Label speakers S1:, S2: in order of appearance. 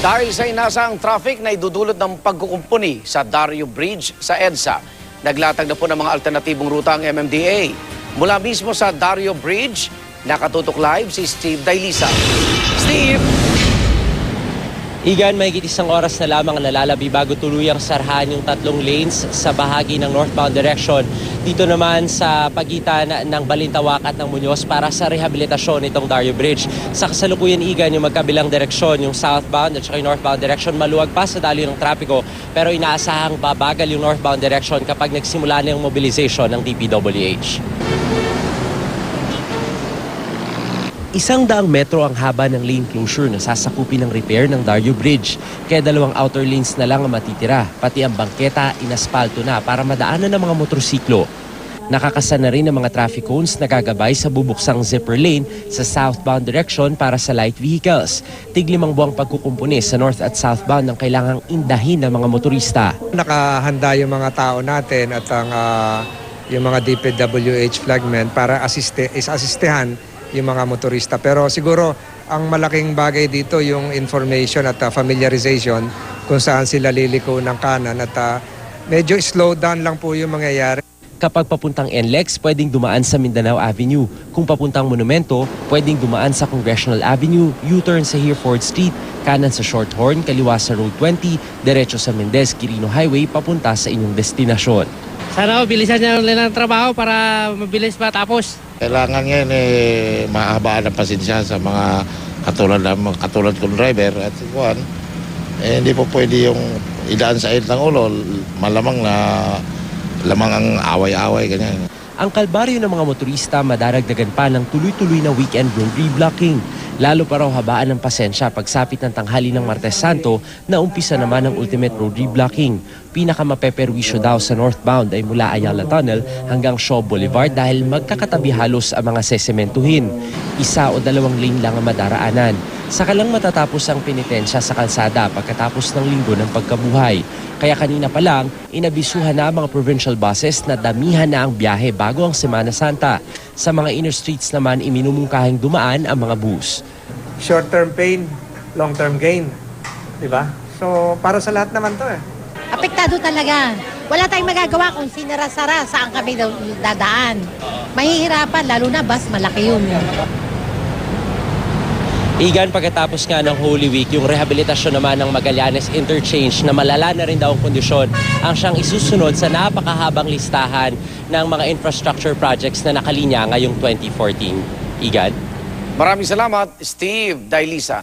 S1: Dahil sa inaasahang traffic na idudulot ng pagkukumpuni sa Dario Bridge sa EDSA, naglatag na po ng mga alternatibong ruta ang MMDA. Mula mismo sa Dario Bridge, nakatutok live si Steve Dailisa. Steve!
S2: Igan, mahigit isang oras na lamang nalalabi bago tuluyang sarhan yung 3 lanes sa bahagi ng northbound direction. Dito naman sa pagitan ng Balintawak at ng Muñoz para sa rehabilitasyon nitong Dario Bridge. Sa kasalukuyan, Igan, yung magkabilang direksyon, yung southbound at saka yung northbound direction, maluwag pa sa daloy ng trapiko. Pero inaasahang babagal yung northbound direction kapag nagsimula na yung mobilization ng DPWH. 100 metro ang haba ng lane closure na sasakupin ng repair ng Dario Bridge. Kaya 2 outer lanes na lang ang matitira. Pati ang bangketa, inaspalto na para madaanan ng mga motorsiklo. Nakakasa na rin ang mga traffic cones na gagabay sa bubuksang zipper lane sa southbound direction para sa light vehicles. Tig-5 buwang pagkukumpuni sa north at southbound ang kailangang indahin ng mga motorista.
S3: Nakahanda yung mga tao natin at ang yung mga DPWH flagmen para asistehan yung mga motorista. Pero siguro ang malaking bagay dito yung information at familiarization kung saan sila liliko ng kanan at medyo slow down lang po yung mangyayari.
S2: Kapag papuntang NLEX, pwedeng dumaan sa Mindanao Avenue. Kung papuntang Monumento, pwedeng dumaan sa Congressional Avenue, U-turn sa Hereford Street, kanan sa Shorthorn, kaliwa sa Road 20, diretso sa Mendez-Quirino Highway papunta sa inyong destinasyon.
S4: Sana bilisan niya ulit ng trabaho para mabilis matapos.
S5: Kailangan ngayon mahabaan ang pasensya sa mga katulad kong driver at ikuan. Hindi po pwede yung idaan sa init ng ulo, malamang na lamang ang away-away, ganyan.
S2: Ang kalbaryo ng mga motorista madaragdagan pa ng tuloy-tuloy na weekend road reblocking. Lalo pa raw habaan ng pasensya pagsapit ng tanghali ng Martes Santo na umpisa naman ang ultimate road reblocking. Pinakamapeperwisyo daw sa northbound ay mula Ayala Tunnel hanggang Shaw Boulevard dahil magkakatabi halos ang mga sesementuhin. 1 o 2 lane lang ang madaraanan. Saka lang matatapos ang penitensya sa kalsada pagkatapos ng linggo ng pagkabuhay. Kaya kanina pa lang, inabisuhan na ang mga provincial buses na damihan na ang biyahe bago ang Semana Santa. Sa mga inner streets naman, iminumungkahing dumaan ang mga bus.
S3: Short-term pain, long-term gain. Diba? So para sa lahat naman to
S6: Apektado talaga. Wala tayong magagawa kung sinara-sara saan kami dadaan. Mahihirapan, lalo na bus, malaki yun.
S2: Igan, pagkatapos nga ng Holy Week, yung rehabilitasyon naman ng Magallanes Interchange na malala na rin daw ang kondisyon ang siyang isusunod sa napakahabang listahan ng mga infrastructure projects na nakalinya ngayong 2014. Igan?
S1: Maraming salamat, Steve Dailisan.